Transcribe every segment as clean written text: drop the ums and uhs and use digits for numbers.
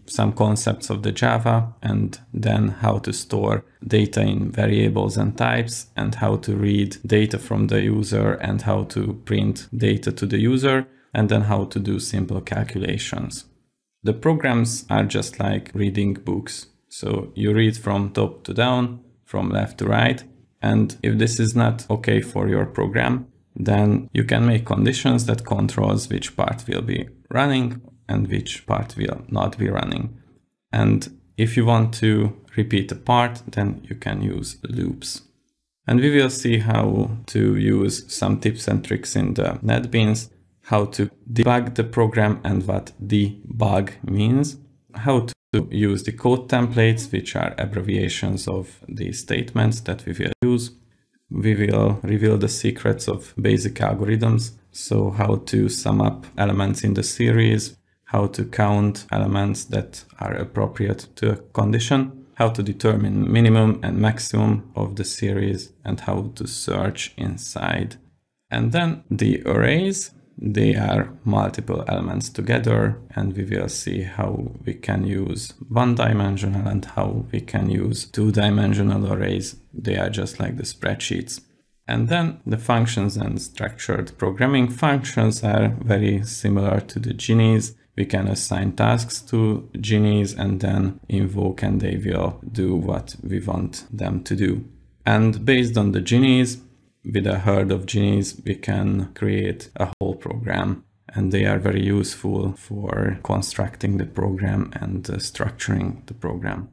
some concepts of the Java, and then how to store data in variables and types, and how to read data from the user, and how to print data to the user, and then how to do simple calculations. The programs are just like reading books. So you read from top to down, from left to right. And if this is not okay for your program, then you can make conditions that controls which part will be running and which part will not be running. And if you want to repeat a part, then you can use loops. And we will see how to use some tips and tricks in the NetBeans, how to debug the program and what debug means, how to use the code templates, which are abbreviations of the statements that we will use. We will reveal the secrets of basic algorithms, so how to sum up elements in the series, how to count elements that are appropriate to a condition, how to determine minimum and maximum of the series, and how to search inside. And then the arrays, they are multiple elements together, and we will see how we can use one-dimensional and how we can use two-dimensional arrays. They are just like the spreadsheets. And then the functions and structured programming functions are very similar to the genies. We can assign tasks to genies and then invoke, and they will do what we want them to do. And based on the genies, with a herd of genies, we can create a whole program, and they are very useful for constructing the program and structuring the program.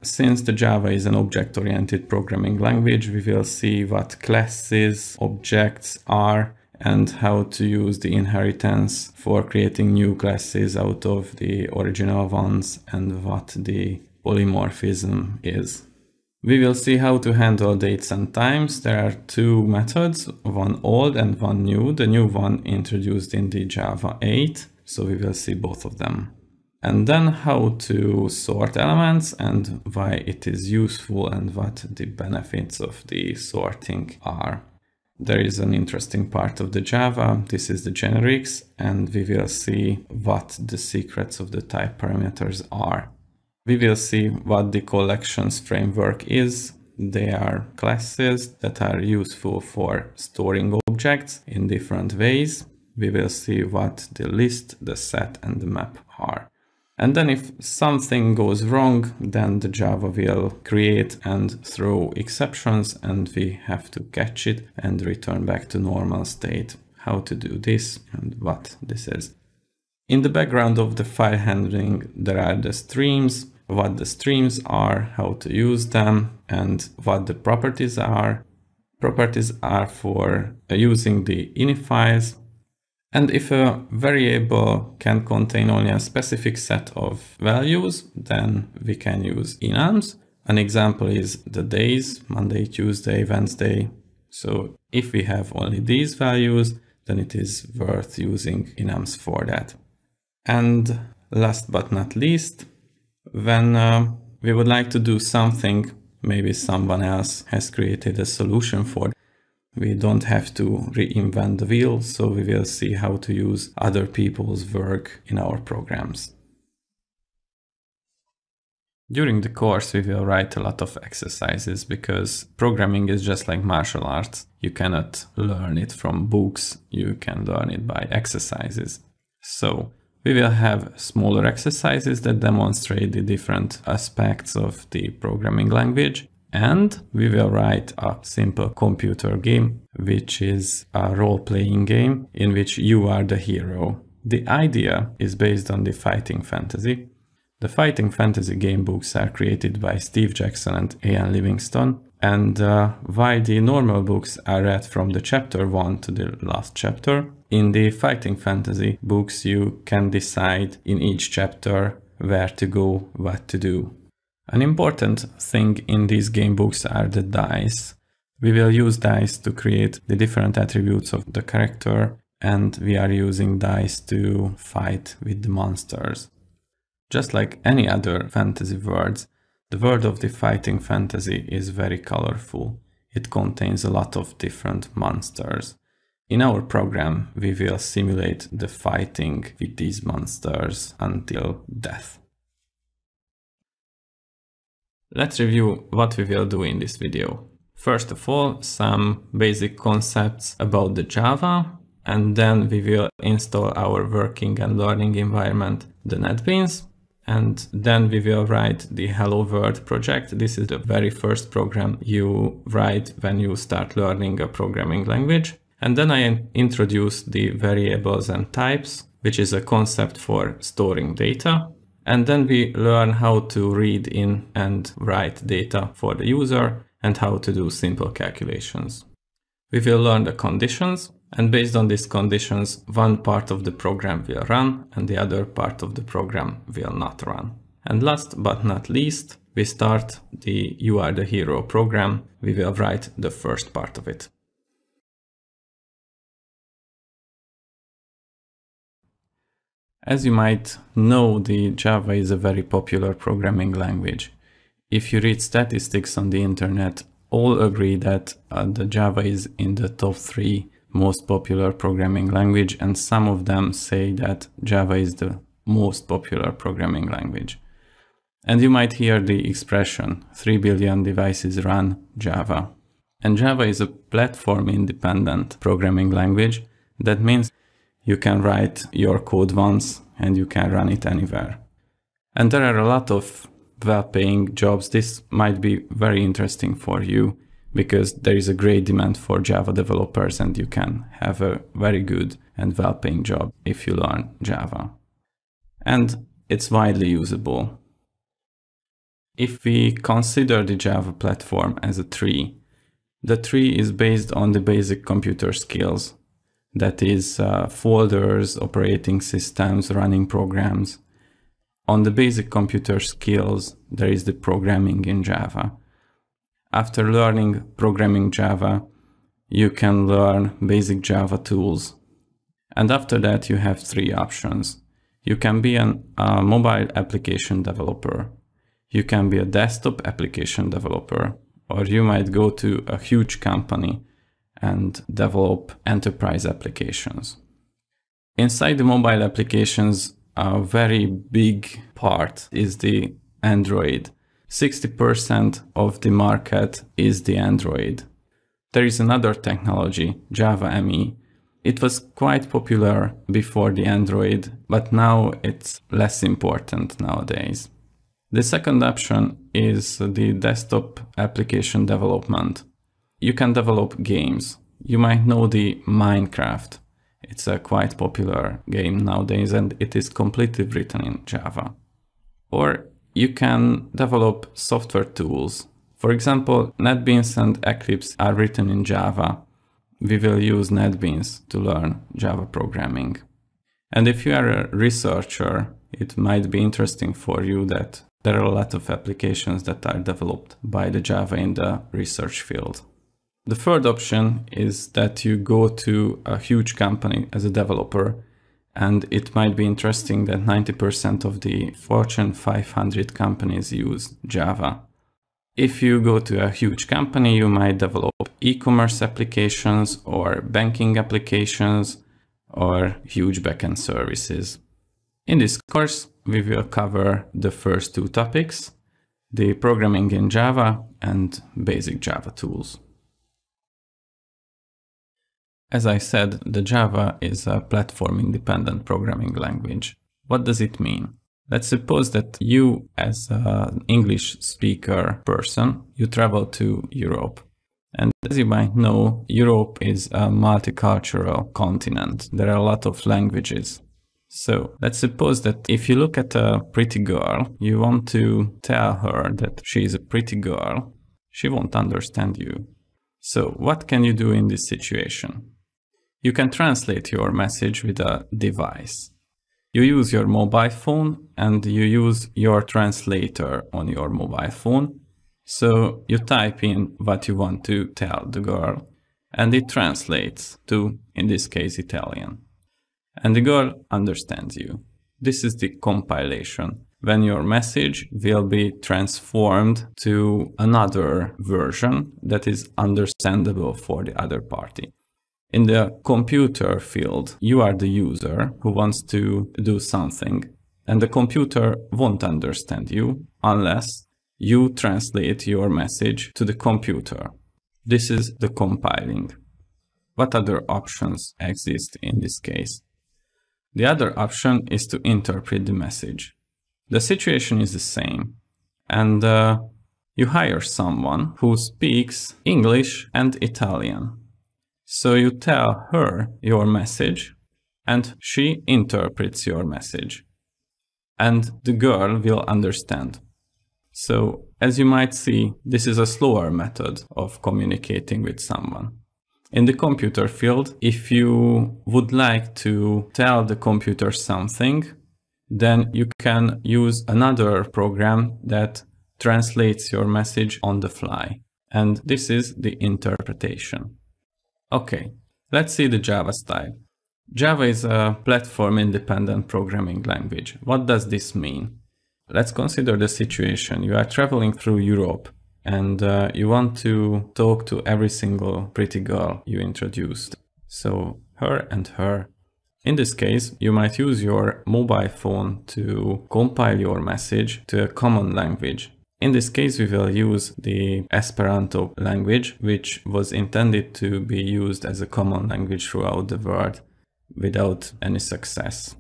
Since the Java is an object-oriented programming language, we will see what classes, objects are, and how to use the inheritance for creating new classes out of the original ones, and what the polymorphism is. We will see how to handle dates and times. There are two methods, one old and one new. The new one introduced in the Java 8, so we will see both of them. And then how to sort elements and why it is useful and what the benefits of the sorting are. There is an interesting part of the Java. This is the generics, and we will see what the secrets of the type parameters are. We will see what the collections framework is. They are classes that are useful for storing objects in different ways. We will see what the list, the set, and the map are. And then if something goes wrong, then the Java will create and throw exceptions, and we have to catch it and return back to normal state. How to do this and what this is. In the background of the file handling, there are the streams, what the streams are, how to use them, and what the properties are. Properties are for using the ini files. And if a variable can contain only a specific set of values, then we can use enums. An example is the days, Monday, Tuesday, Wednesday. So if we have only these values, then it is worth using enums for that. And last but not least, when we would like to do something, maybe someone else has created a solution for it. We don't have to reinvent the wheel, so we will see how to use other people's work in our programs. During the course, we will write a lot of exercises because programming is just like martial arts. You cannot learn it from books, you can learn it by exercises. So we will have smaller exercises that demonstrate the different aspects of the programming language. And we will write a simple computer game, which is a role-playing game in which you are the hero. The idea is based on the fighting fantasy. The fighting fantasy game books are created by Steve Jackson and Ian Livingstone. And while the normal books are read from the chapter 1 to the last chapter, in the fighting fantasy books you can decide in each chapter where to go, what to do. An important thing in these game books are the dice. We will use dice to create the different attributes of the character, and we are using dice to fight with the monsters. Just like any other fantasy worlds, the world of the fighting fantasy is very colorful. It contains a lot of different monsters. In our program, we will simulate the fighting with these monsters until death. Let's review what we will do in this video. First of all, some basic concepts about the Java, and then we will install our working and learning environment, the NetBeans, and then we will write the Hello World project. This is the very first program you write when you start learning a programming language. And then I introduce the variables and types, which is a concept for storing data. And then we learn how to read in and write data for the user and how to do simple calculations. We will learn the conditions, and based on these conditions, one part of the program will run and the other part of the program will not run. And last but not least, we start the You Are the Hero program. We will write the first part of it. As you might know, the Java is a very popular programming language. If you read statistics on the internet, all agree that the Java is in the top 3 most popular programming language, and some of them say that Java is the most popular programming language. And you might hear the expression, 3 billion devices run Java. And Java is a platform-independent programming language. That means you can write your code once and you can run it anywhere. And there are a lot of well-paying jobs. This might be very interesting for you because there is a great demand for Java developers and you can have a very good and well-paying job if you learn Java. And it's widely usable. If we consider the Java platform as a tree, the tree is based on the basic computer skills. That is folders, operating systems, running programs. On the basic computer skills, there is the programming in Java. After learning programming Java, you can learn basic Java tools. And after that, you have 3 options. You can be a mobile application developer. You can be a desktop application developer, or you might go to a huge company and develop enterprise applications. Inside the mobile applications, a very big part is the Android. 60% of the market is the Android. There is another technology, Java ME. It was quite popular before the Android, but now it's less important nowadays. The second option is the desktop application development. You can develop games. You might know the Minecraft. It's a quite popular game nowadays and it is completely written in Java. Or you can develop software tools. For example, NetBeans and Eclipse are written in Java. We will use NetBeans to learn Java programming. And if you are a researcher, it might be interesting for you that there are a lot of applications that are developed by the Java in the research field. The third option is that you go to a huge company as a developer, and it might be interesting that 90% of the Fortune 500 companies use Java. If you go to a huge company, you might develop e-commerce applications or banking applications or huge backend services. In this course, we will cover the first 2 topics, the programming in Java and basic Java tools. As I said, the Java is a platform-independent programming language. What does it mean? Let's suppose that you, as an English speaker person, you travel to Europe. And as you might know, Europe is a multicultural continent. There are a lot of languages. So let's suppose that if you look at a pretty girl, you want to tell her that she is a pretty girl, she won't understand you. So what can you do in this situation? You can translate your message with a device. You use your mobile phone and you use your translator on your mobile phone. So you type in what you want to tell the girl and it translates to, in this case, Italian. And the girl understands you. This is the compilation, when your message will be transformed to another version that is understandable for the other party. In the computer field, you are the user who wants to do something, and the computer won't understand you unless you translate your message to the computer. This is the compiling. What other options exist in this case? The other option is to interpret the message. The situation is the same, and you hire someone who speaks English and Italian. So you tell her your message, and she interprets your message. And the girl will understand. So, as you might see, this is a slower method of communicating with someone. In the computer field, if you would like to tell the computer something, then you can use another program that translates your message on the fly. And this is the interpretation. Okay, let's see the Java style. Java is a platform-independent programming language. What does this mean? Let's consider the situation. You are traveling through Europe and you want to talk to every single pretty girl you introduced. So her and her. In this case, you might use your mobile phone to compile your message to a common language. In this case, we will use the Esperanto language, which was intended to be used as a common language throughout the world without any success.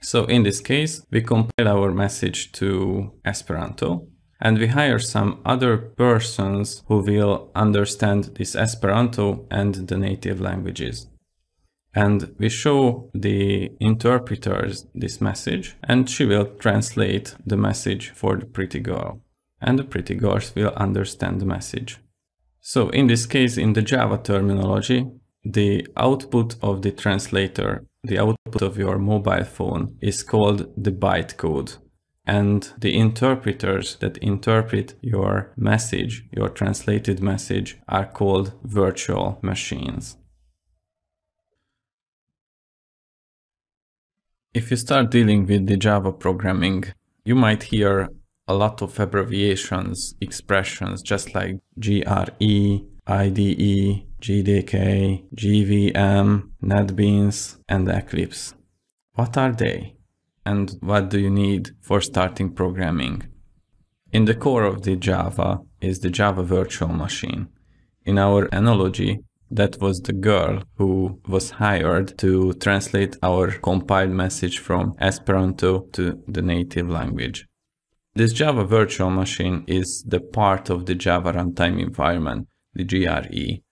So in this case, we compile our message to Esperanto and we hire some other persons who will understand this Esperanto and the native languages. And we show the interpreters this message and she will translate the message for the pretty girl. And the pretty girls will understand the message. So in this case, in the Java terminology, the output of the translator, the output of your mobile phone, is called the bytecode. And the interpreters that interpret your message, your translated message, are called virtual machines. If you start dealing with the Java programming, you might hear a lot of abbreviations, expressions, just like GRE, IDE, JDK, JVM, NetBeans, and Eclipse. What are they? And what do you need for starting programming? In the core of the Java is the Java virtual machine. In our analogy, that was the girl who was hired to translate our compiled message from Esperanto to the native language. This Java virtual machine is the part of the Java runtime environment, the GRE.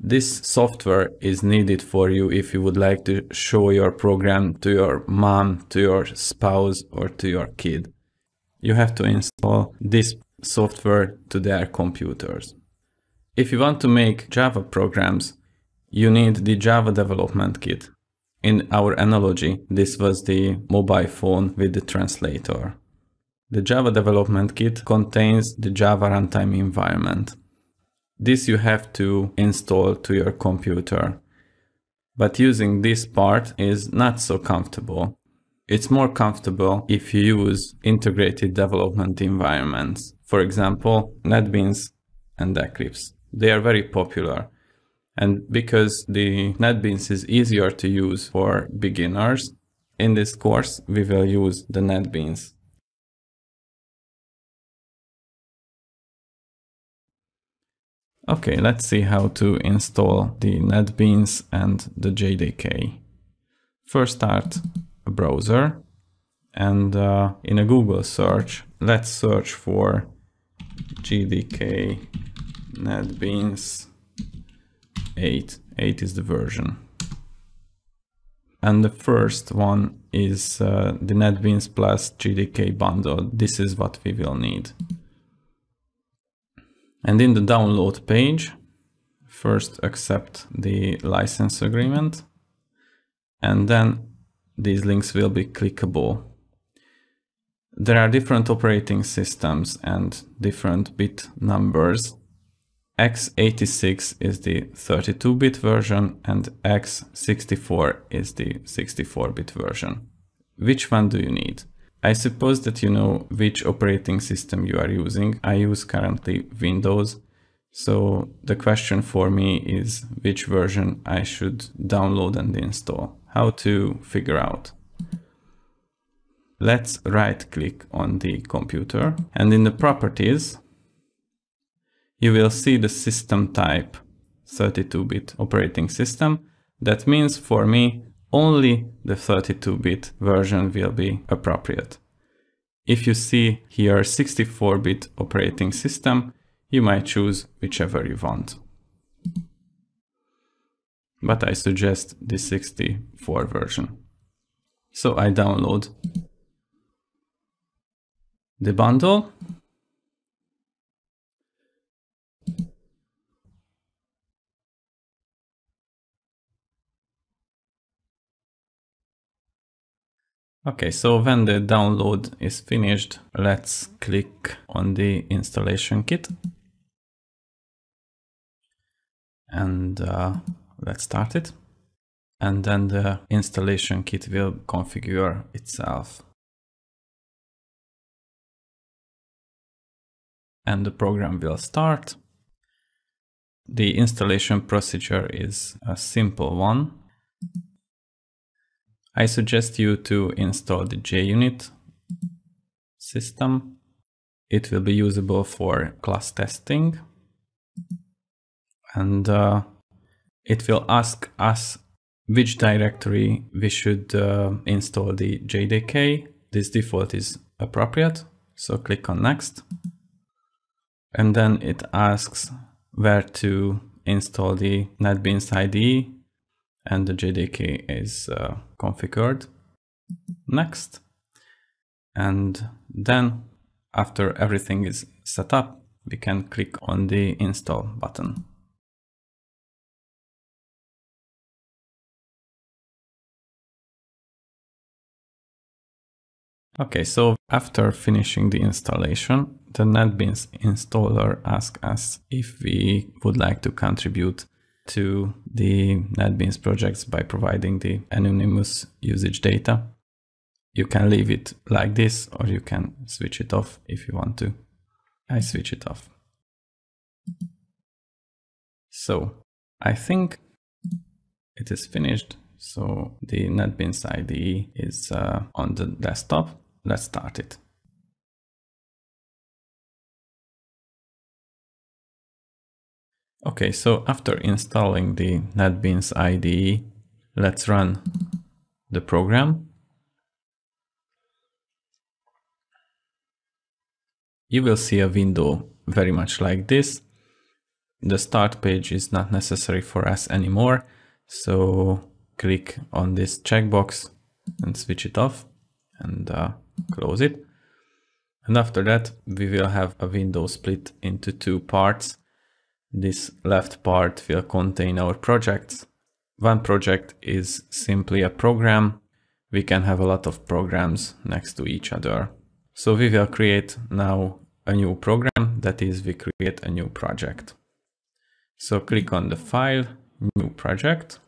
This software is needed for you if you would like to show your program to your mom, to your spouse, or to your kid. You have to install this software to their computers. If you want to make Java programs, you need the Java development kit. In our analogy, this was the mobile phone with the translator. The Java development kit contains the Java runtime environment. This you have to install to your computer. But using this part is not so comfortable. It's more comfortable if you use integrated development environments. For example, NetBeans and Eclipse. They are very popular. And because the NetBeans is easier to use for beginners, in this course we will use the NetBeans. Okay, let's see how to install the NetBeans and the JDK. First, start a browser and in a Google search, let's search for JDK NetBeans 8. 8 is the version. And the first one is the NetBeans plus JDK bundle. This is what we will need. And in the download page, first accept the license agreement, and then these links will be clickable. There are different operating systems and different bit numbers. x86 is the 32-bit version and x64 is the 64-bit version. Which one do you need? I suppose that you know which operating system you are using. I use currently Windows, so the question for me is which version I should download and install. How to figure out? let's right click on the computer, and in the properties, you will see the system type 32-bit operating system. That means for me, only the 32-bit version will be appropriate. If you see here 64-bit operating system, you might choose whichever you want. But I suggest the 64 version. So I download the bundle. Okay, so when the download is finished, let's click on the installation kit. And let's start it. And then the installation kit will configure itself. And the program will start. The installation procedure is a simple one. I suggest you to install the JUnit system. It will be usable for class testing. And it will ask us which directory we should install the JDK. This default is appropriate, so click on Next. And then it asks where to install the NetBeans IDE, and the JDK is configured. Next. And then after everything is set up, we can click on the install button. Okay, so after finishing the installation, the NetBeans installer asks us if we would like to contribute to the NetBeans projects by providing the anonymous usage data. You can leave it like this, or you can switch it off if you want to. I switch it off. So I think it is finished. So the NetBeans IDE is on the desktop. Let's start it. Okay, so after installing the NetBeans IDE, let's run the program. You will see a window very much like this. The start page is not necessary for us anymore, so click on this checkbox and switch it off and close it. And after that, we will have a window split into two parts. This left part will contain our projects. One project is simply a program. We can have a lot of programs next to each other. So we will create now a new program, that is, we create a new project. So click on the file, new project.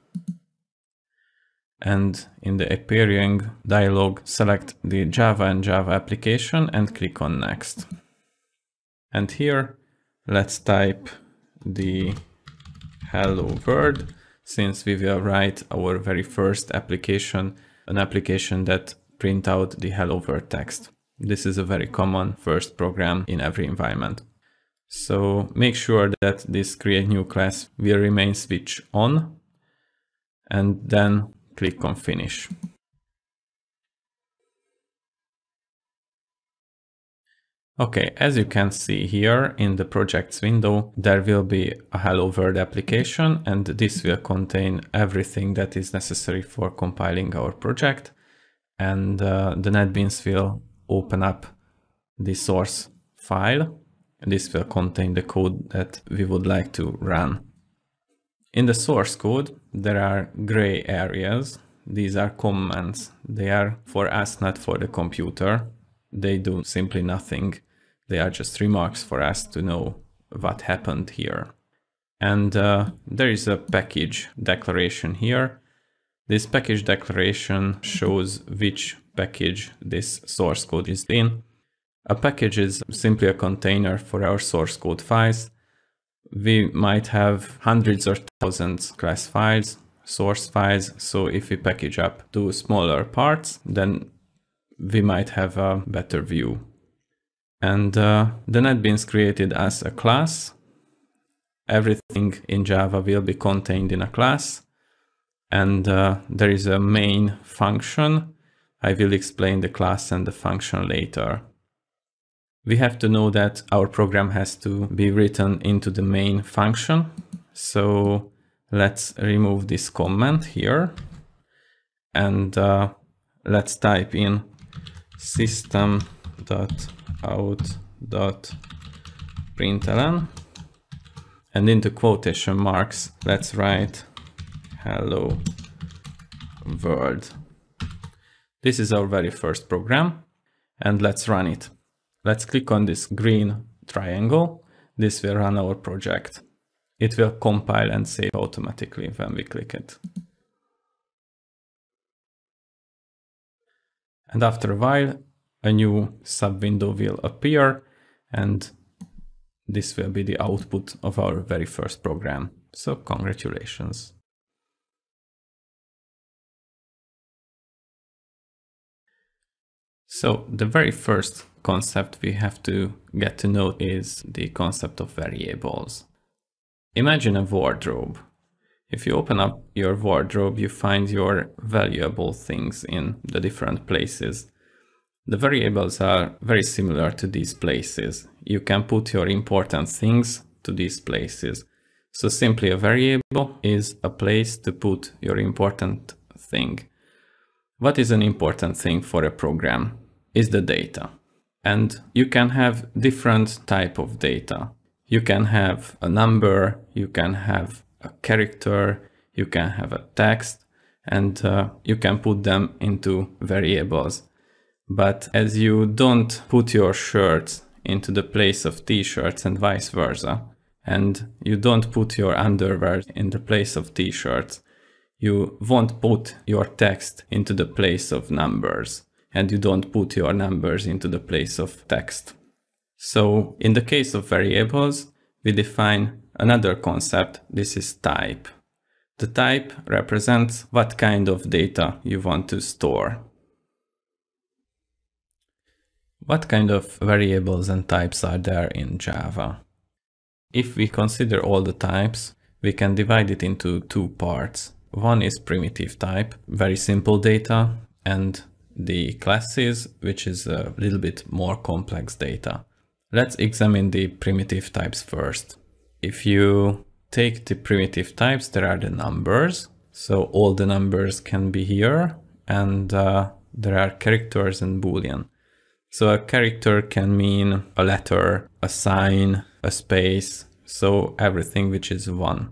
And in the appearing dialog, select the Java and Java application and click on Next. And here, let's type the hello world, since we will write our very first application, an application that print out the hello world text. This is a very common first program in every environment. So make sure that this create new class will remain switch on, and then click on finish. Okay, as you can see here in the projects window, there will be a hello world application, and this will contain everything that is necessary for compiling our project. And the NetBeans will open up the source file. This will contain the code that we would like to run. In the source code, there are gray areas. These are comments. They are for us, not for the computer. They do simply nothing. They are just remarks for us to know what happened here. And there is a package declaration here. This package declaration shows which package this source code is in. A package is simply a container for our source code files. We might have hundreds or thousands class files, source files. So if we package up to smaller parts, then we might have a better view. And the NetBeans created as a class. Everything in Java will be contained in a class. And there is a main function. I will explain the class and the function later. We have to know that our program has to be written into the main function. So let's remove this comment here. And let's type in system.out.println. And into quotation marks, let's write hello world. This is our very first program, and let's run it. Let's click on this green triangle. This will run our project. It will compile and save automatically when we click it. And after a while, a new sub-window will appear, and this will be the output of our very first program. So congratulations. So the very first concept we have to get to know is the concept of variables. Imagine a wardrobe. If you open up your wardrobe, you find your valuable things in the different places. The variables are very similar to these places. You can put your important things to these places. So simply a variable is a place to put your important thing. What is an important thing for a program? Is the data. And you can have different type of data. You can have a number, you can have a character, you can have a text, and you can put them into variables. But as you don't put your shirts into the place of t-shirts and vice versa, and you don't put your underwear in the place of t-shirts, you won't put your text into the place of numbers, and you don't put your numbers into the place of text. So in the case of variables, we define another concept. This is type. The type represents what kind of data you want to store. What kind of variables and types are there in Java? If we consider all the types, we can divide it into two parts. One is primitive type, very simple data, and the classes, which is a little bit more complex data. Let's examine the primitive types first. If you take the primitive types, there are the numbers. So all the numbers can be here, and there are characters and Boolean. So a character can mean a letter, a sign, a space, so everything which is one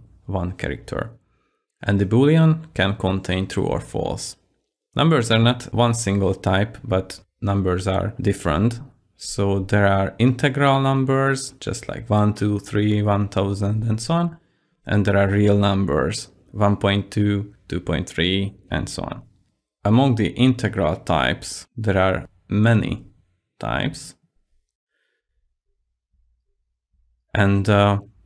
character. And the Boolean can contain true or false. Numbers are not one single type, but numbers are different. So there are integral numbers, just like 1, 2, 3, 1000, and so on. And there are real numbers, 1.2, 2.3, and so on. Among the integral types, there are many types. And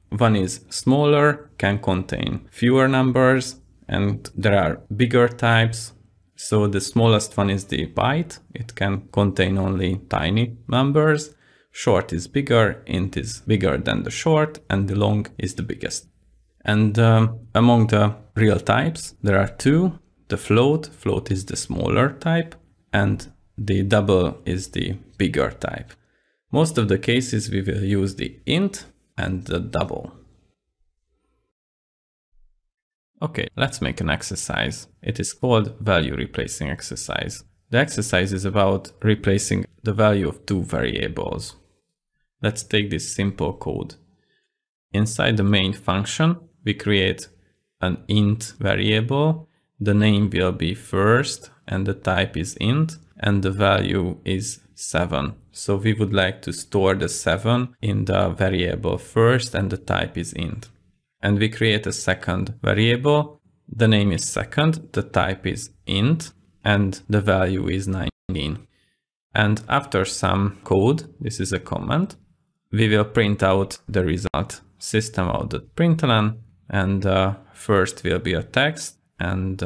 one is smaller, can contain fewer numbers, and there are bigger types. So the smallest one is the byte. It can contain only tiny numbers. Short is bigger, int is bigger than the short, and the long is the biggest. And among the real types, there are two. The float is the smaller type, and the double is the bigger type. Most of the cases we will use the int and the double. Okay, let's make an exercise. It is called value replacing exercise. The exercise is about replacing the value of two variables. Let's take this simple code. Inside the main function, we create an int variable. The name will be first, and the type is int, and the value is 7. So we would like to store the 7 in the variable first, and the type is int. And we create a second variable. The name is second, the type is int, and the value is 19. And after some code, this is a comment, we will print out the result, system.out.println, and first will be a text, and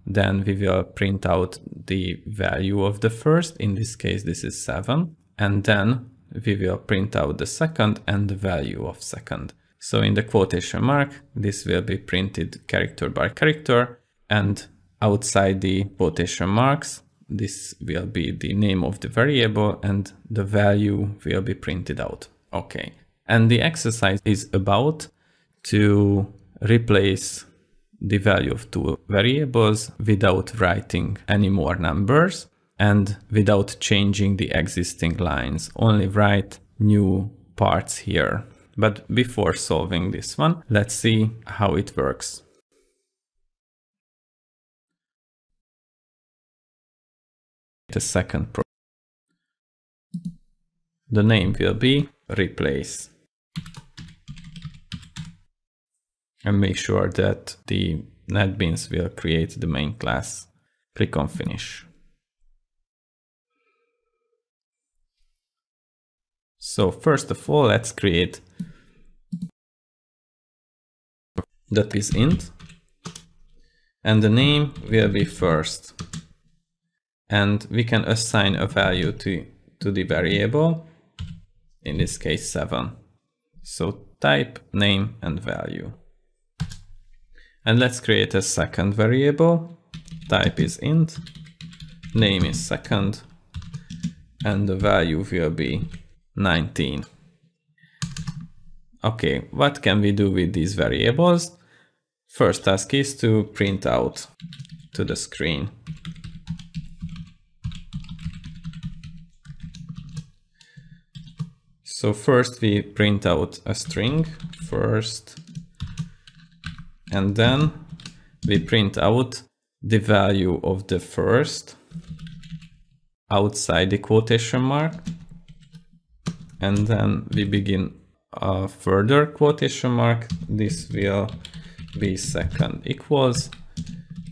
then we will print out the value of the first. In this case, this is 7. And then we will print out the second and the value of second. So in the quotation mark, this will be printed character by character, and outside the quotation marks, this will be the name of the variable and the value will be printed out. Okay. And the exercise is about to replace the value of two variables without writing any more numbers and without changing the existing lines. Only write new parts here. But before solving this one, let's see how it works. The second program. The name will be replace. And make sure that the NetBeans will create the main class. Click on finish. So first of all, let's create that is int, and the name will be first. And we can assign a value to the variable, in this case 7. So type name and value. And let's create a second variable. Type is int, name is second, and the value will be 19. Okay, what can we do with these variables? First task is to print out to the screen. So first we print out a string first, and then we print out the value of the first outside the quotation mark, and then we begin a further quotation mark. This will be second equals,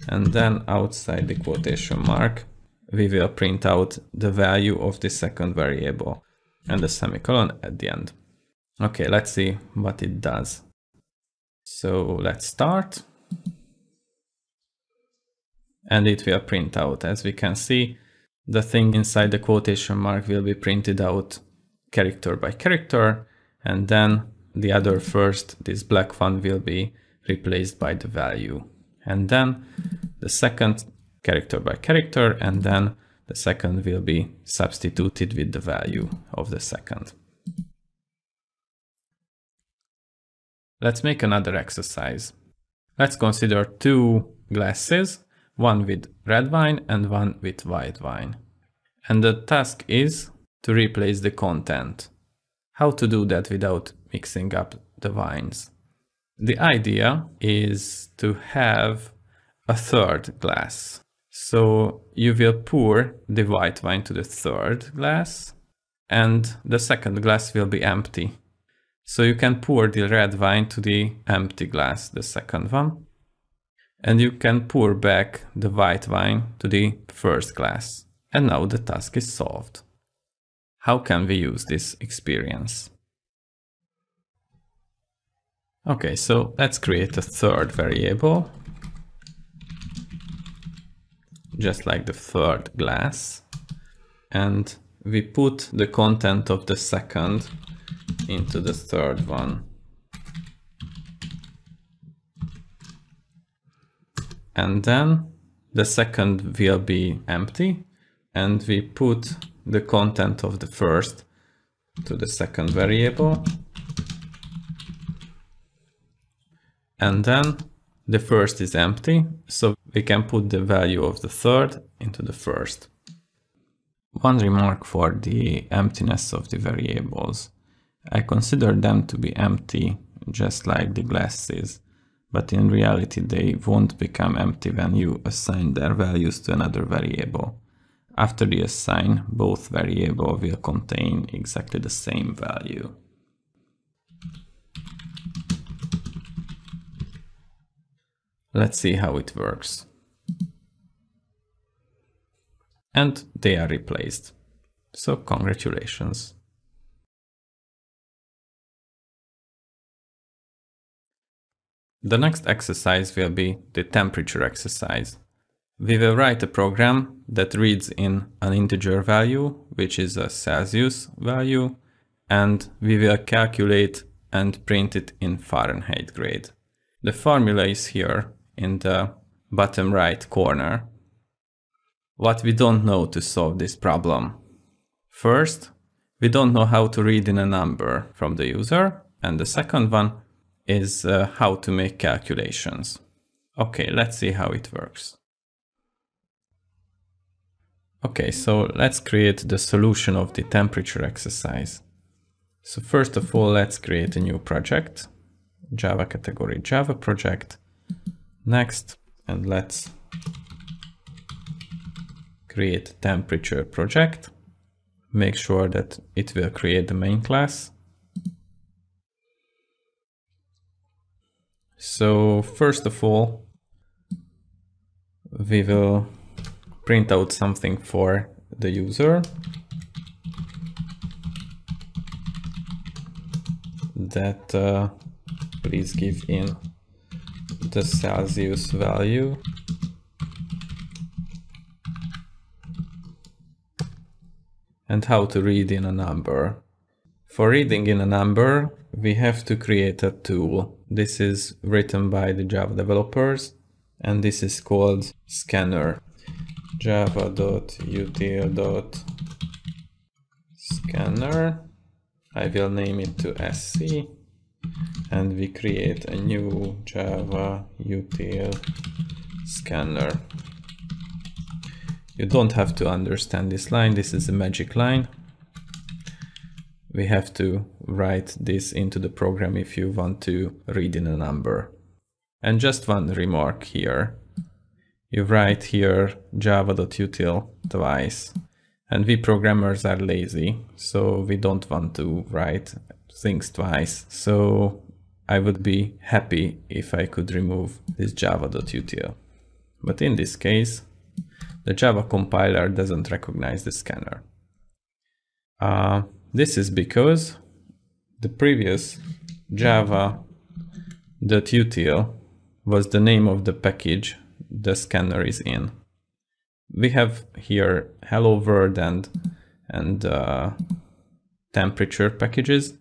and then outside the quotation mark we will print out the value of the second variable and the semicolon at the end. Okay, let's see what it does. So let's start, and it will print out. As we can see, the thing inside the quotation mark will be printed out character by character, and then the other first, this black one, will be replaced by the value, and then the second character by character, and then the second will be substituted with the value of the second. Let's make another exercise. Let's consider two glasses, one with red wine and one with white wine. And the task is to replace the content. How to do that without mixing up the wines? The idea is to have a third glass. So you will pour the white wine to the third glass, and the second glass will be empty. So you can pour the red wine to the empty glass, the second one, and you can pour back the white wine to the first glass. And now the task is solved. How can we use this experience? Okay, so let's create a third variable, just like the third glass, and we put the content of the second into the third one. And then the second will be empty, and we put the content of the first to the second variable. And then the first is empty, so we can put the value of the third into the first. One remark for the emptiness of the variables. I consider them to be empty, just like the glasses, but in reality they won't become empty when you assign their values to another variable. After the assign, both variables will contain exactly the same value. Let's see how it works. And they are replaced. So congratulations. The next exercise will be the temperature exercise. We will write a program that reads in an integer value, which is a Celsius value, and we will calculate and print it in Fahrenheit grade. The formula is here in the bottom right corner. What we don't know to solve this problem. First, we don't know how to read in a number from the user, and the second one is how to make calculations. Okay, let's see how it works. Okay, so let's create the solution of the temperature exercise. So first of all, let's create a new project. Java category, Java project. Next, and let's create a temperature project. Make sure that it will create the main class. So first of all, we will print out something for the user that please give in the Celsius value and how to read in a number. For reading in a number, we have to create a tool. This is written by the Java developers, and this is called scanner. java.util.scanner. I will name it to SC, and we create a new Java util scanner. You don't have to understand this line. This is a magic line. We have to write this into the program if you want to read in a number. And just one remark here. You write here java.util twice. And we programmers are lazy, so we don't want to write things twice. So I would be happy if I could remove this java.util. But in this case, the Java compiler doesn't recognize the scanner. This is because the previous java.util was the name of the package the scanner is in. We have here hello world and temperature packages,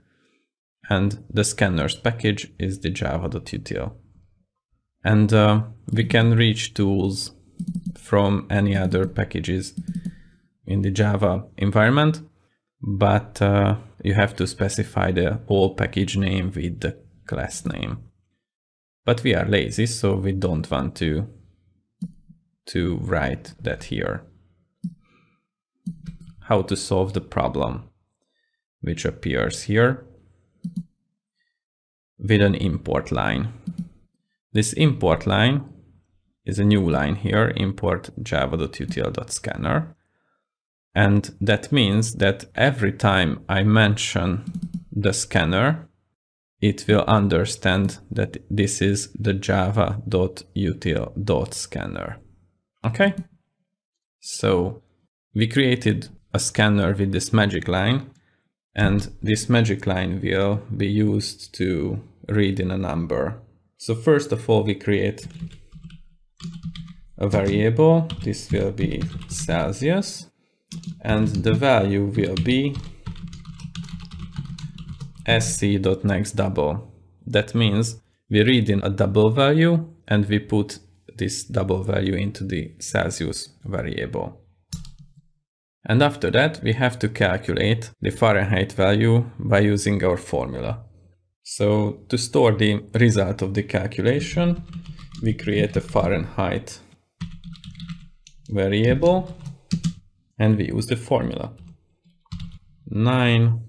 and the scanner's package is the java.util. And we can reach tools from any other packages in the Java environment, but you have to specify the whole package name with the class name. But we are lazy, so we don't want to write that here. How to solve the problem, which appears here with an import line. This import line is a new line here, import java.util.scanner. And that means that every time I mention the scanner, it will understand that this is the java.util.scanner. Okay? So we created a scanner with this magic line, and this magic line will be used to read in a number. So first of all, we create a variable. This will be Celsius, and the value will be sc.nextDouble. That means we read in a double value and we put this double value into the Celsius variable. And after that, we have to calculate the Fahrenheit value by using our formula. So to store the result of the calculation, we create a Fahrenheit variable and we use the formula. 9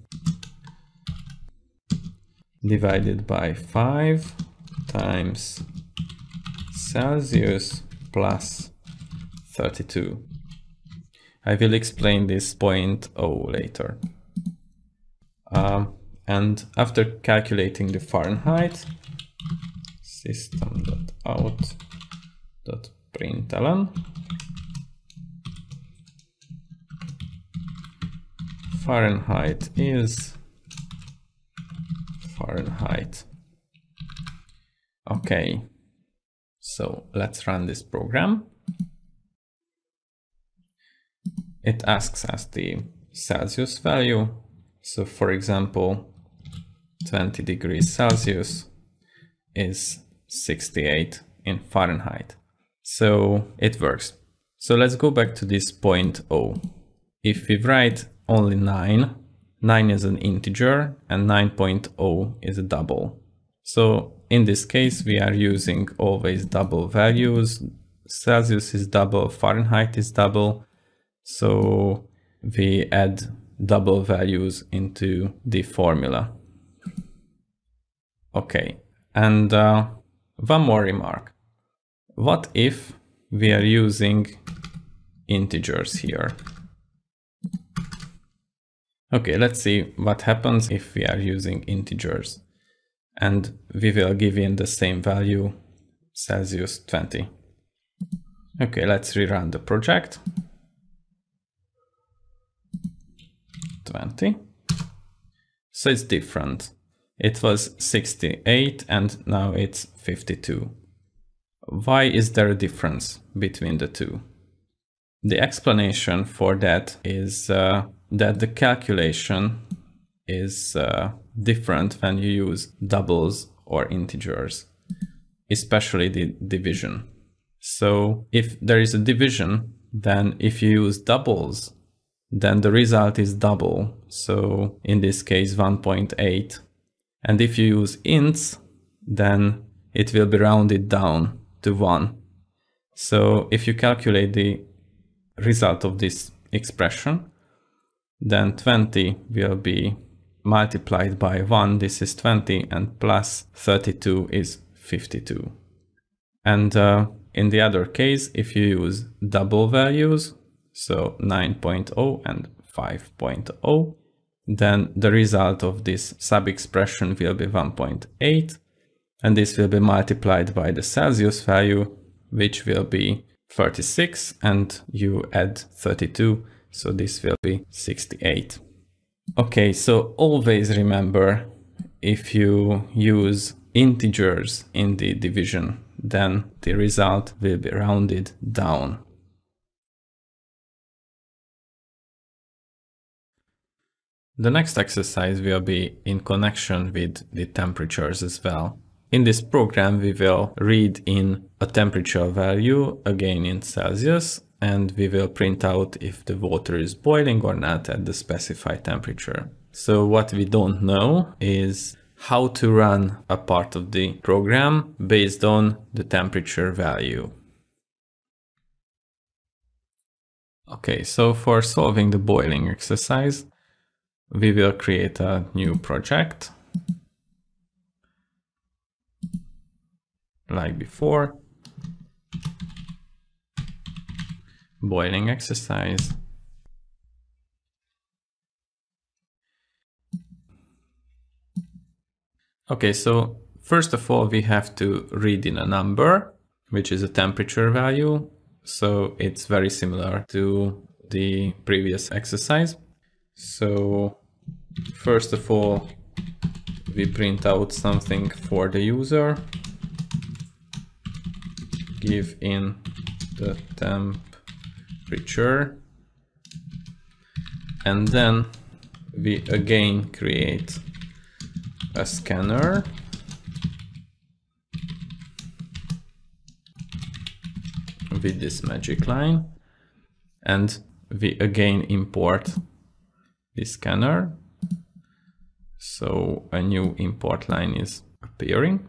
divided by 5 times Celsius plus 32. I will explain this 0.0 later. And after calculating the Fahrenheit, system.out.println, Fahrenheit is Fahrenheit. Okay, so let's run this program. it asks us the Celsius value. So for example, 20 degrees Celsius is 68 in Fahrenheit. So it works. So let's go back to this point O. If we write only 9, 9 is an integer and 9.0 is a double. So in this case, we are using always double values. Celsius is double, Fahrenheit is double. So we add double values into the formula. Okay, and one more remark. What if we are using integers here? Okay, let's see what happens if we are using integers. And we will give in the same value, Celsius 20. Okay, let's rerun the project. 20. So it's different. It was 68 and now it's 52. Why is there a difference between the two? The explanation for that is that the calculation is different when you use doubles or integers, especially the division. So if there is a division, then if you use doubles, then the result is double. So in this case, 1.8. And if you use ints, then it will be rounded down to 1. So if you calculate the result of this expression, then 20 will be multiplied by 1. This is 20, and plus 32 is 52. And in the other case, if you use double values, so 9.0 and 5.0, then the result of this sub-expression will be 1.8, and this will be multiplied by the Celsius value, which will be 36, and you add 32, so this will be 68. Okay, so always remember, if you use integers in the division, then the result will be rounded down. The next exercise will be in connection with the temperatures as well. In this program, we will read in a temperature value, again in Celsius, and we will print out if the water is boiling or not at the specified temperature. So what we don't know is how to run a part of the program based on the temperature value. Okay, so for solving the boiling exercise, we will create a new project like before. Boiling exercise. Okay, so first of all, we have to read in a number, which is a temperature value. So it's very similar to the previous exercise. So first of all, we print out something for the user, give in the temperature, and then we again create a scanner with this magic line, and we again import the scanner. So a new import line is appearing.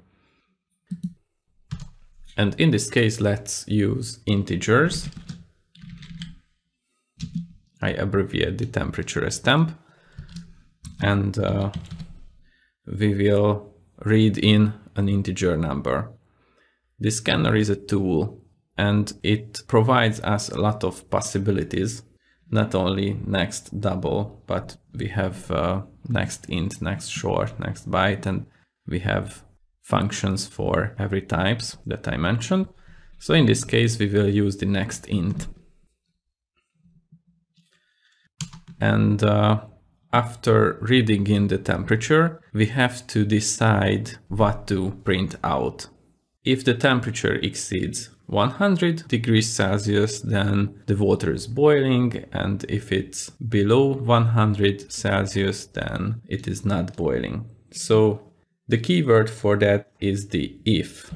And in this case, let's use integers. I abbreviate the temperature as temp, and we will read in an integer number. The scanner is a tool, and it provides us a lot of possibilities. Not only next double, but we have next int, next short, next byte, and we have functions for every types that I mentioned. So in this case, we will use the next int. And after reading in the temperature, we have to decide what to print out. If the temperature exceeds 100 degrees Celsius, then the water is boiling, and if it's below 100 Celsius, then it is not boiling. So the keyword for that is the if.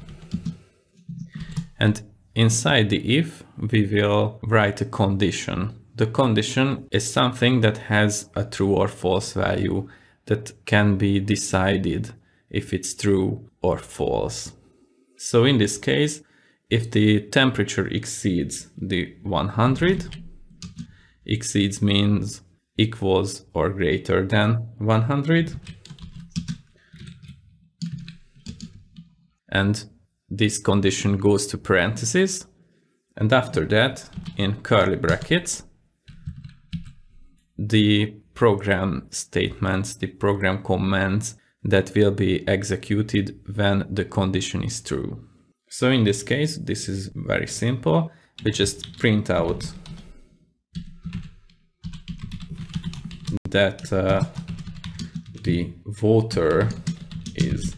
And inside the if, we will write a condition. The condition is something that has a true or false value that can be decided if it's true or false. So in this case, if the temperature exceeds the 100, exceeds means equals or greater than 100, and this condition goes to parentheses, and after that, in curly brackets, the program statements, the program commands that will be executed when the condition is true. So in this case, this is very simple. We just print out that the water is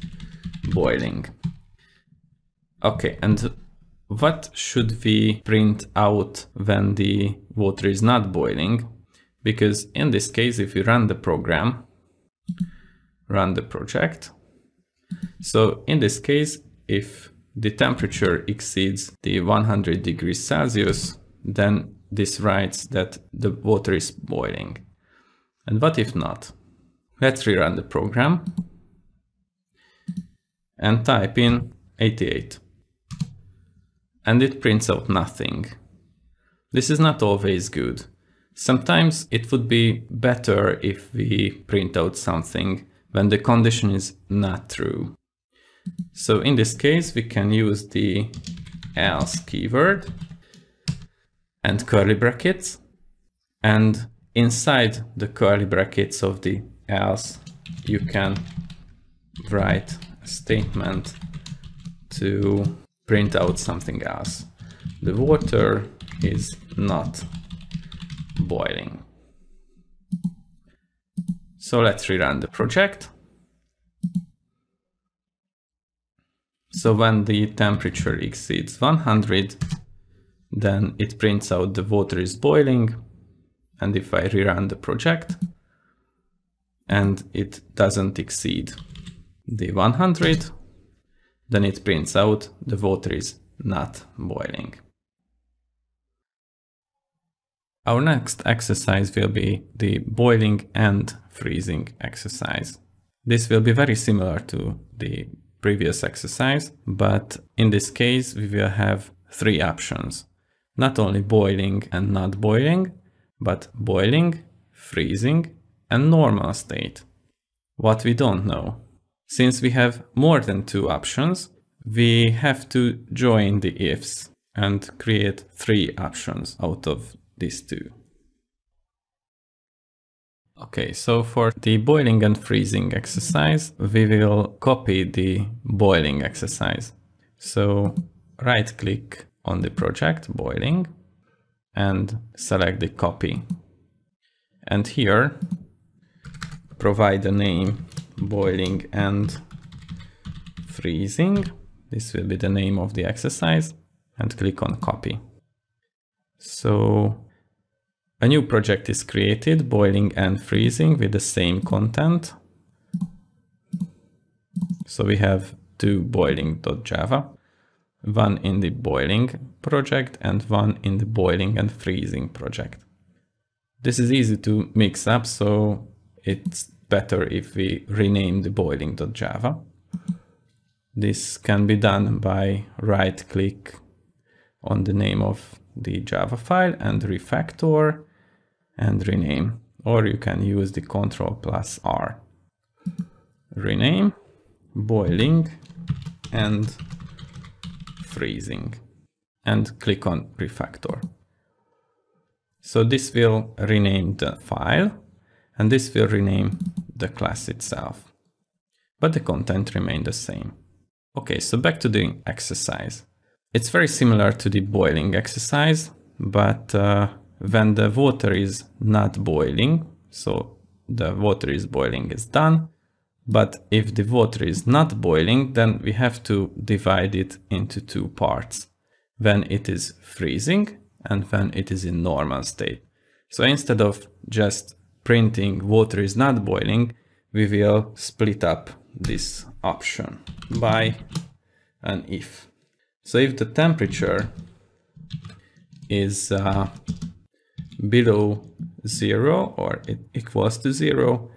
boiling. Okay, and what should we print out when the water is not boiling? Because in this case, if we run the program, run the project. So in this case, if the temperature exceeds the 100 degrees Celsius, then this writes that the water is boiling. And what if not? Let's rerun the program and type in 88. And it prints out nothing. This is not always good. Sometimes it would be better if we print out something when the condition is not true. So in this case, we can use the else keyword and curly brackets. And inside the curly brackets of the else, you can write a statement to print out something else. The water is not boiling. So let's rerun the project. So when the temperature exceeds 100, then it prints out the water is boiling. And if I rerun the project and it doesn't exceed the 100, then it prints out the water is not boiling. Our next exercise will be the boiling and freezing exercise. This will be very similar to the previous exercise, but in this case we will have three options. Not only boiling and not boiling, but boiling, freezing, and normal state. What we don't know. Since we have more than two options, we have to join the ifs and create three options out of these two. Okay, so for the boiling and freezing exercise, we will copy the boiling exercise. So right click on the project, boiling, and select the copy. And here, provide the name boiling and freezing. This will be the name of the exercise, and click on copy. So a new project is created, boiling and freezing, with the same content. So we have two boiling.java, one in the boiling project and one in the boiling and freezing project. This is easy to mix up, so it's better if we rename the boiling.java. This can be done by right click on the name of the Java file and refactor and rename, or you can use the Ctrl+R. Rename, boiling and freezing, and click on refactor. So this will rename the file, and this will rename the class itself, but the content remains the same. Okay, so back to the exercise. It's very similar to the boiling exercise, but when the water is not boiling, so the water is boiling is done. But if the water is not boiling, then we have to divide it into two parts. when it is freezing and when it is in normal state. So instead of just printing water is not boiling, we will split up this option by an if. So if the temperature is below 0 or it equals to 0,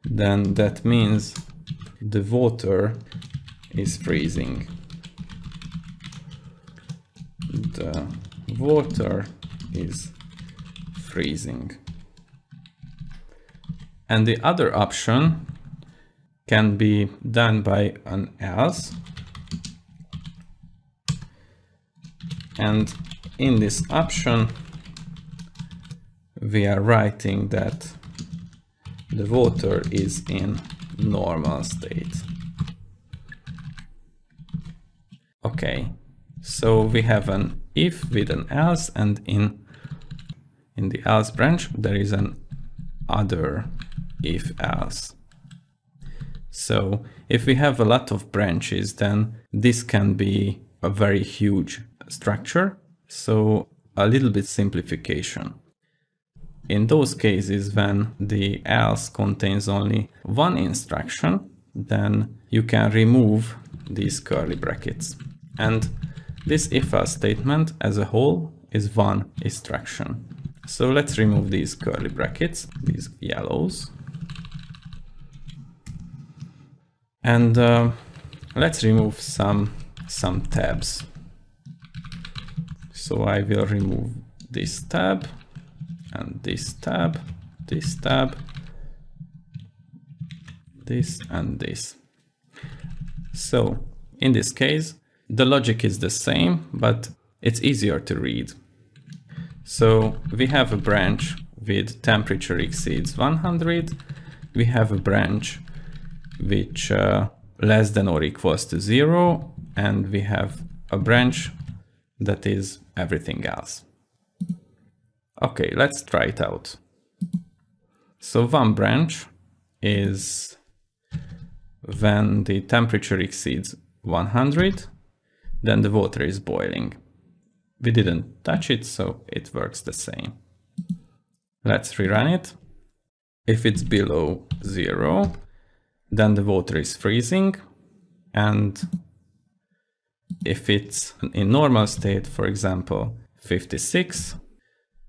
then that means the water is freezing. The water is freezing. And the other option can be done by an else. And in this option, we are writing that the water is in normal state. Okay, so we have an if with an else, and in the else branch there is an other if else. So if we have a lot of branches, then this can be a very huge structure. So a little bit simplification. In those cases when the else contains only one instruction, then you can remove these curly brackets. And this if-else statement as a whole is one instruction. So let's remove these curly brackets, these yellows. And let's remove some tabs. So I will remove this tab and this tab, this tab, this and this. So in this case, the logic is the same, but it's easier to read. So we have a branch with temperature exceeds 100. We have a branch which less than or equals to 0. And we have a branch that is everything else. Okay, let's try it out. So one branch is when the temperature exceeds 100, then the water is boiling. We didn't touch it, so it works the same. Let's rerun it. If it's below 0, then the water is freezing. And if it's in normal state, for example, 56,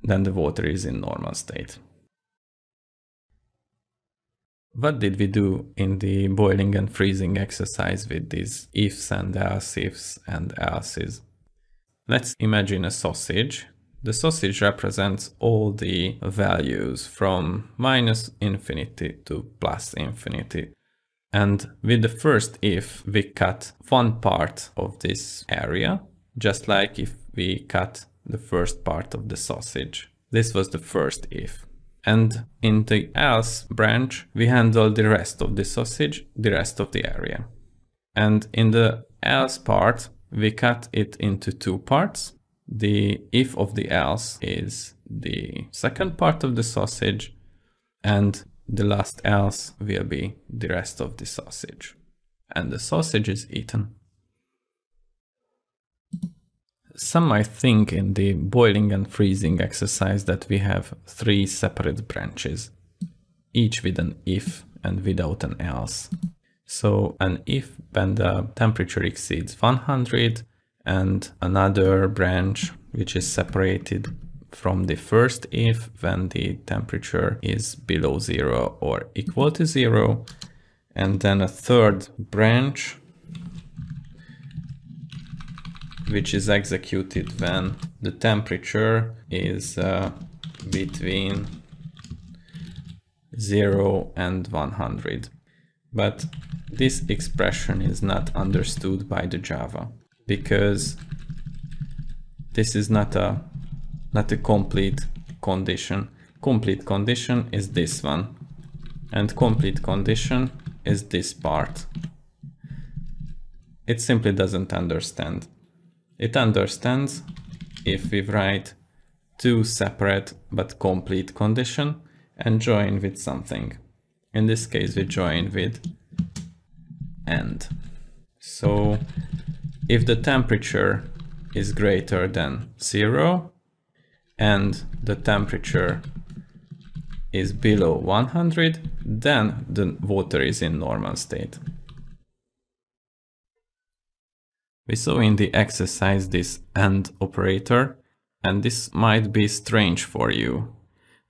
then the water is in normal state. What did we do in the boiling and freezing exercise with these ifs and else ifs and elses? Let's imagine a sausage. The sausage represents all the values from -infinity to +infinity. And with the first if, we cut one part of this area, just like if we cut the first part of the sausage. This was the first if. And in the else branch, we handle the rest of the sausage, the rest of the area. And in the else part, we cut it into two parts. The if of the else is the second part of the sausage, and the last else will be the rest of the sausage. And the sausage is eaten. Some might think in the boiling and freezing exercise that we have three separate branches, each with an if and without an else. So an if when the temperature exceeds 100, and another branch which is separated from the first if when the temperature is below 0 or equal to 0, and then a third branch which is executed when the temperature is between 0 and 100. But this expression is not understood by the Java, because this is not a complete condition. Complete condition is this one, and complete condition is this part. It simply doesn't understand. It understands if we write two separate but complete condition and join with something. In this case, we join with and. So if the temperature is greater than 0 and the temperature is below 100, then the water is in normal state. We saw in the exercise this AND operator, and this might be strange for you.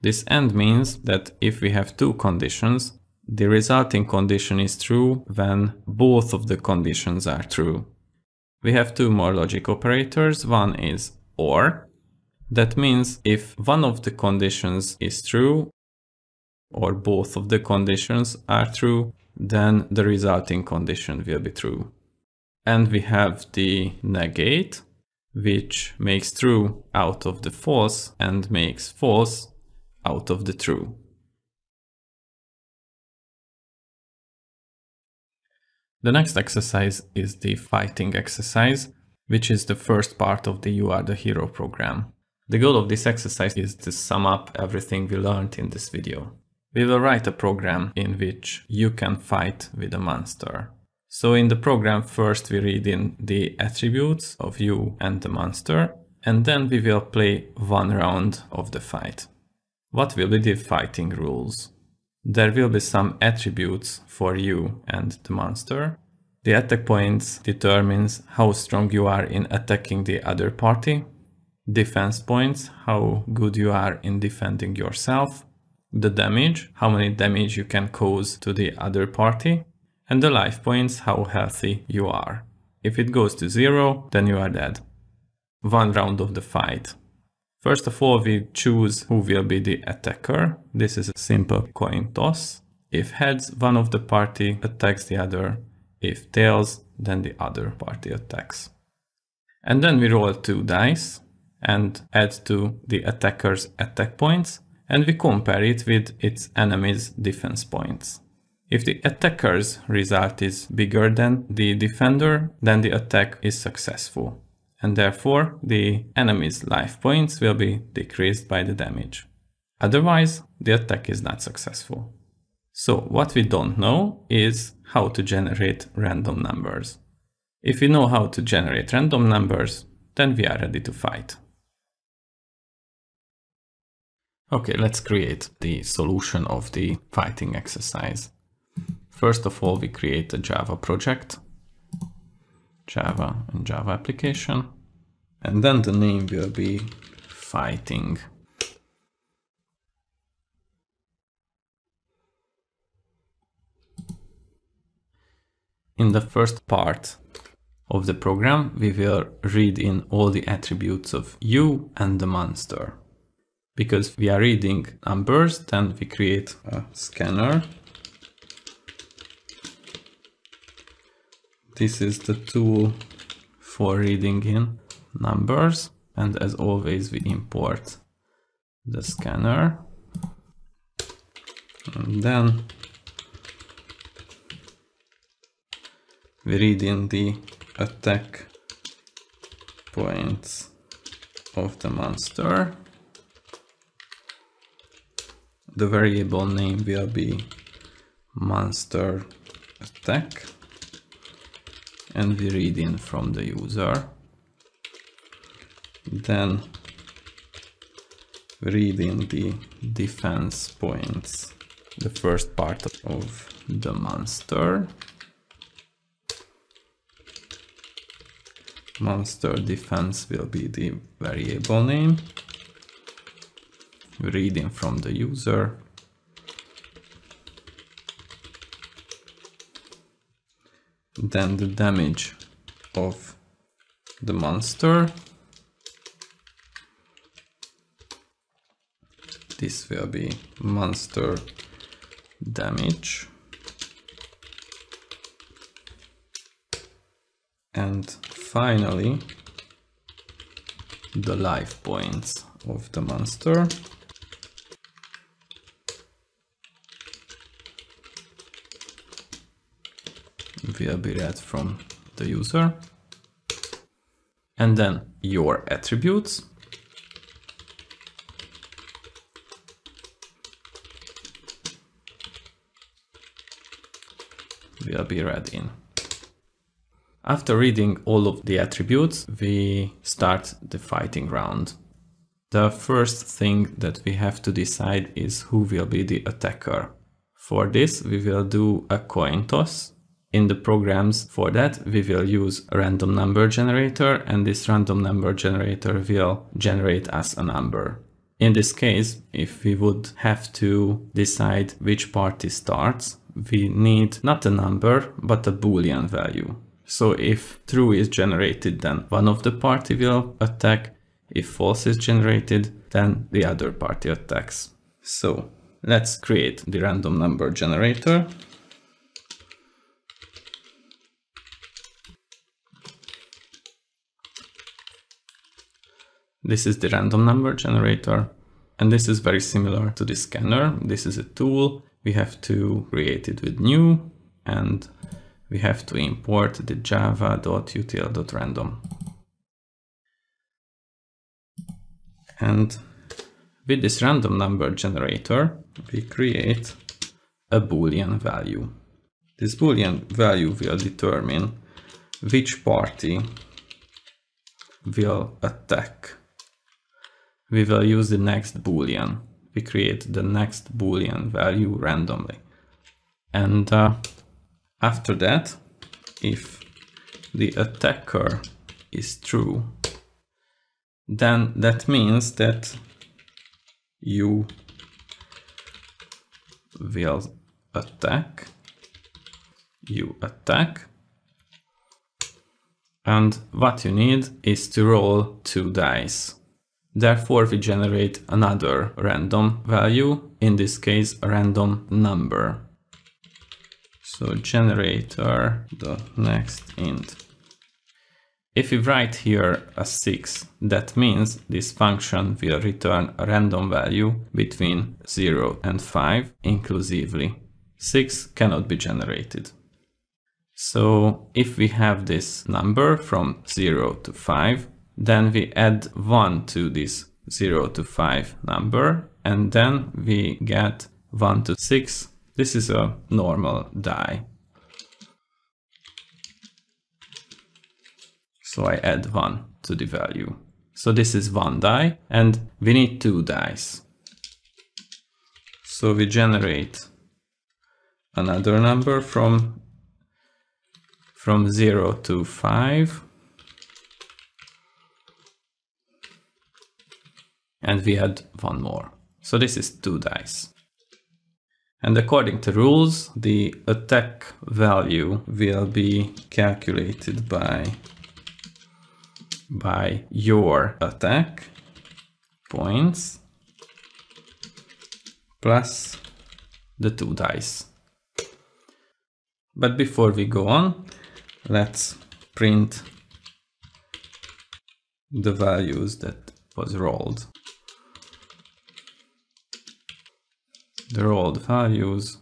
This AND means that if we have two conditions, the resulting condition is true when both of the conditions are true. We have two more logic operators. One is OR. That means if one of the conditions is true or both of the conditions are true, then the resulting condition will be true. And we have the negate, which makes true out of the false and makes false out of the true. The next exercise is the fighting exercise, which is the first part of the You Are the Hero program. The goal of this exercise is to sum up everything we learned in this video. We will write a program in which you can fight with a monster. So in the program, first we read in the attributes of you and the monster, and then we will play one round of the fight. What will be the fighting rules? There will be some attributes for you and the monster. The attack points determines how strong you are in attacking the other party. Defense points, how good you are in defending yourself. The damage, how many damage you can cause to the other party. And the life points, how healthy you are. If it goes to 0, then you are dead. One round of the fight. First of all, we choose who will be the attacker. This is a simple coin toss. If heads, one of the party attacks the other. If tails, then the other party attacks. And then we roll 2 dice and add to the attacker's attack points, and we compare it with its enemy's defense points. If the attacker's result is bigger than the defender, then the attack is successful, and therefore the enemy's life points will be decreased by the damage. Otherwise, the attack is not successful. So what we don't know is how to generate random numbers. If we know how to generate random numbers, then we are ready to fight. Okay, let's create the solution of the fighting exercise. First of all, we create a Java project, Java and Java application, and then the name will be fighting. In the first part of the program, we will read in all the attributes of you and the monster. Because we are reading numbers, then we create a scanner. This is the tool for reading in numbers, and as always we import the scanner, and then we read in the attack points of the monster. The variable name will be monster attack, and we read in from the user. Then we read in the defense points, the first part of the monster. Monster defense will be the variable name. We read in from the user. Then the damage of the monster. This will be monster damage. And finally, the life points of the monster. Will be read from the user. And then your attributes. Will be read in. After reading all of the attributes, we start the fighting round. The first thing that we have to decide is who will be the attacker. For this, we will do a coin toss. In the programs for that, we will use a random number generator, and this random number generator will generate us a number. In this case, if we would have to decide which party starts, we need not a number, but a Boolean value. So if true is generated, then one of the party will attack. If false is generated, then the other party attacks. So let's create the random number generator. This is the random number generator, and this is very similar to the scanner. This is a tool. We have to create it with new, and we have to import the java.util.random. And with this random number generator, we create a Boolean value. This Boolean value will determine which party will attack. We will use the next Boolean. We create the next Boolean value randomly. And after that, if the attacker is true, then that means that you will attack, and what you need is to roll 2 dice. Therefore, we generate another random value, in this case a random number. So generator the next int. If we write here a 6, that means this function will return a random value between 0 and 5 inclusively. 6 cannot be generated. So if we have this number from 0 to 5, then we add 1 to this 0 to 5 number, and then we get 1 to 6. This is a normal die. So I add 1 to the value. So this is 1 die, and we need 2 dice. So we generate another number from 0 to 5. And we add 1 more. So this is 2 dice. And according to rules, the attack value will be calculated by your attack points plus the 2 dice. But before we go on, let's print the values that was rolled. The rolled values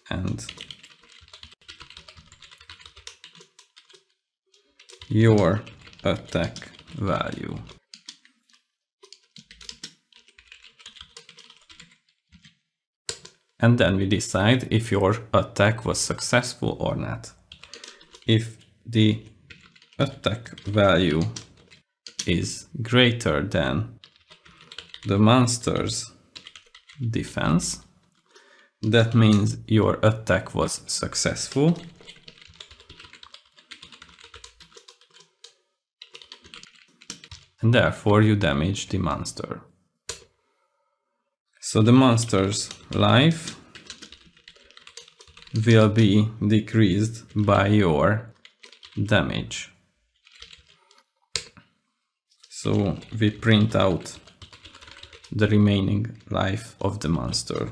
and your attack value. And then we decide if your attack was successful or not. If the attack value is greater than the monster's defense, that means your attack was successful. And therefore you damage the monster. So the monster's life will be decreased by your damage. So we print out the remaining life of the monster.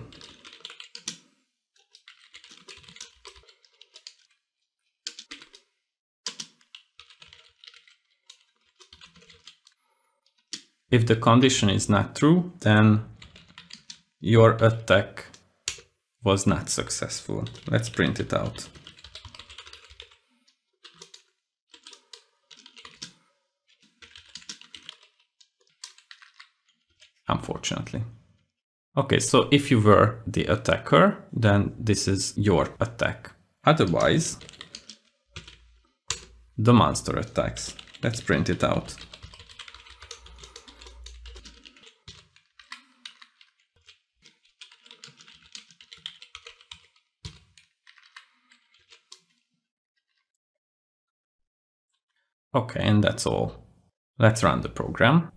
If the condition is not true, then your attack was not successful. Let's print it out. Unfortunately. Okay, so if you were the attacker, then this is your attack. Otherwise, the monster attacks. Let's print it out. Okay, and that's all. Let's run the program.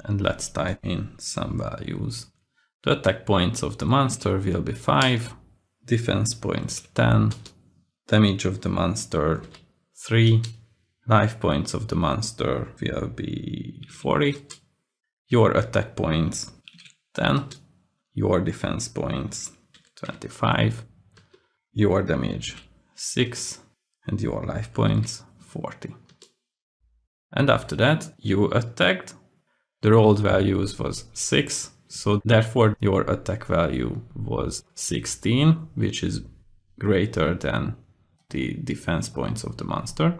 And let's type in some values. The attack points of the monster will be 5, defense points 10, damage of the monster 3, life points of the monster will be 40, your attack points 10, your defense points 25, your damage 6, and your life points 40. And after that, you attacked. The rolled values was 6, so therefore your attack value was 16, which is greater than the defense points of the monster.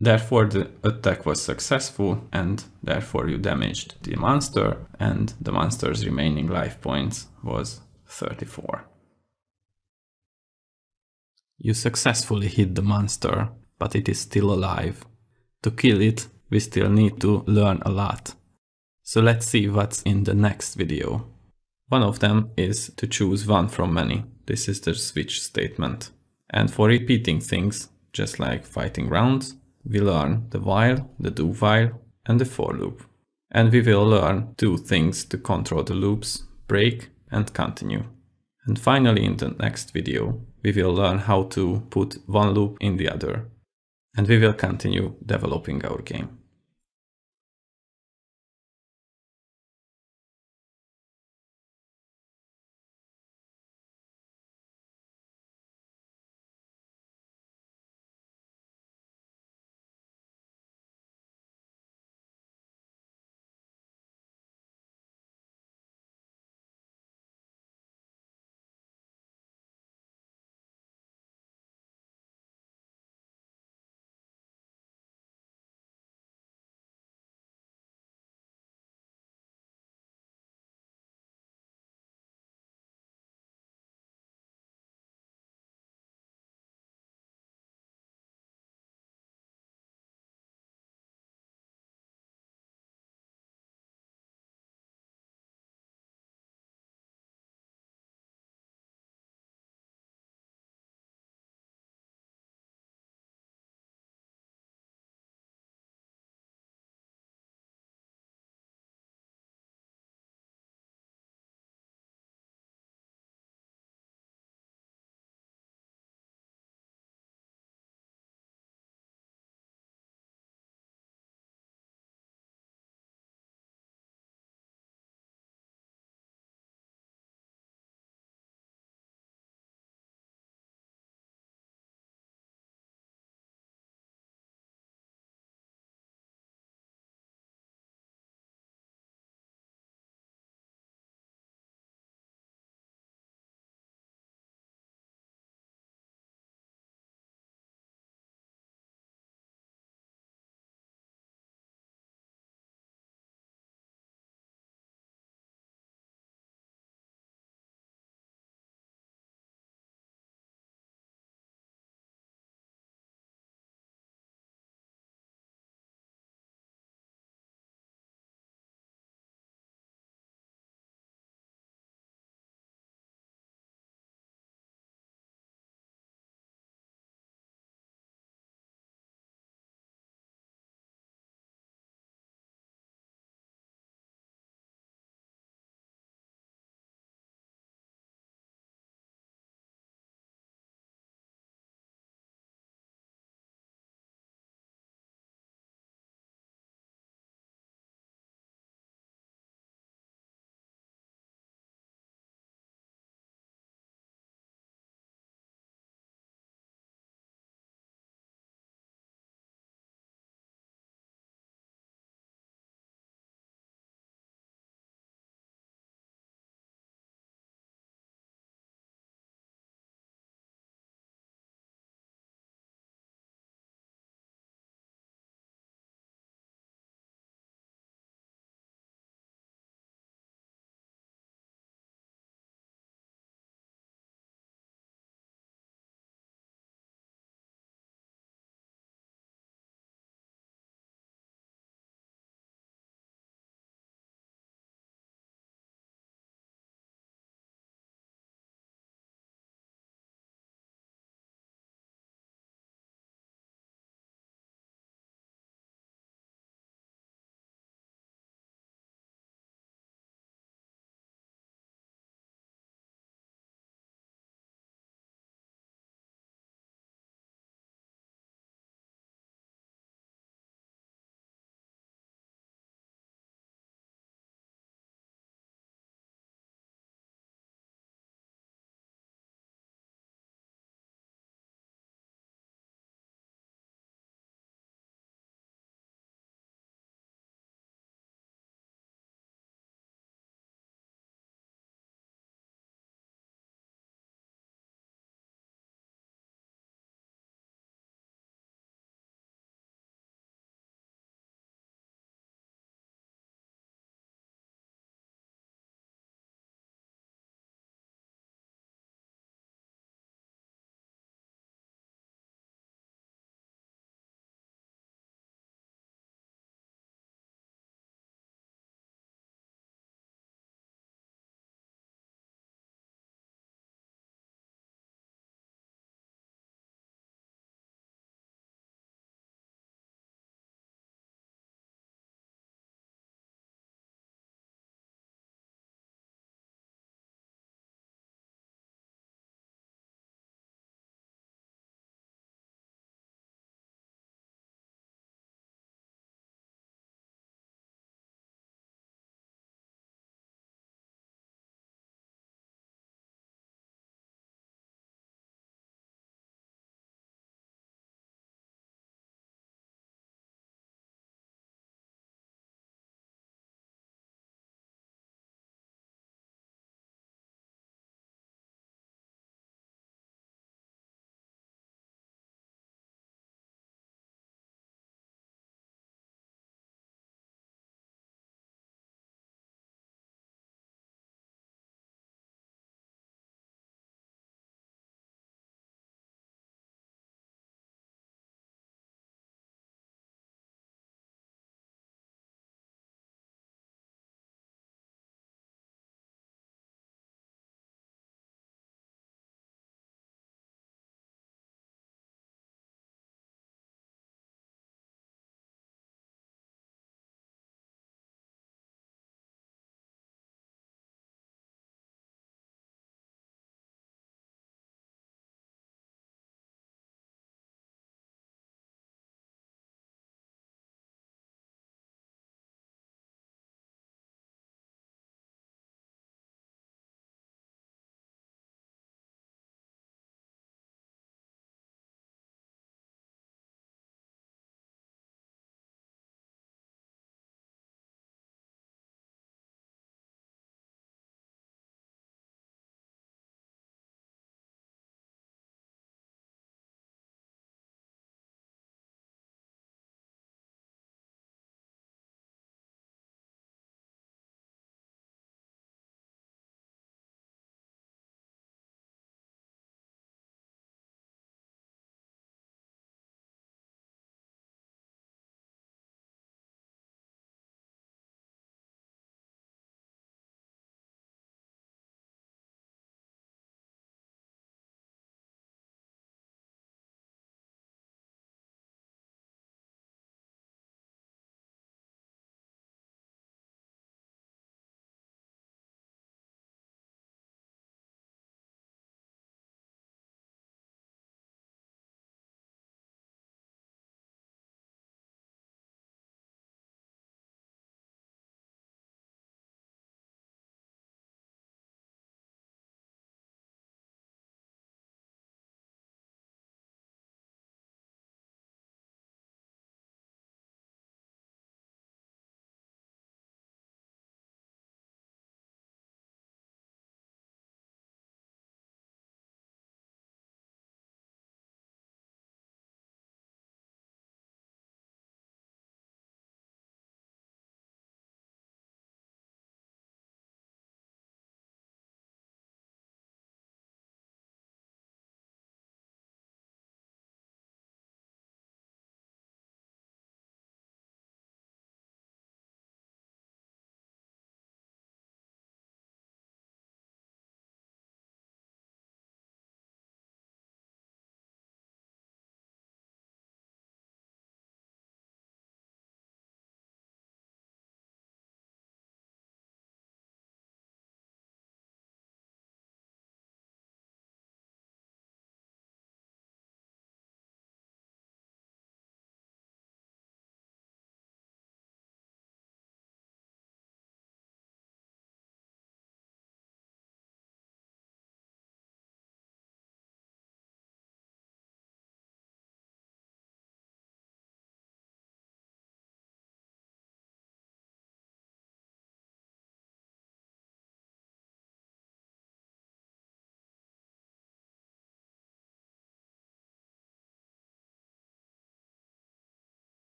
Therefore the attack was successful, and therefore you damaged the monster, and the monster's remaining life points was 34. You successfully hit the monster, but it is still alive. To kill it, we still need to learn a lot. So let's see what's in the next video. One of them is to choose one from many. This is the switch statement. And for repeating things, just like fighting rounds, we learn the while, the do while, and the for loop. And we will learn 2 things to control the loops, break and continue. And finally, in the next video, we will learn how to put one loop in the other. And we will continue developing our game.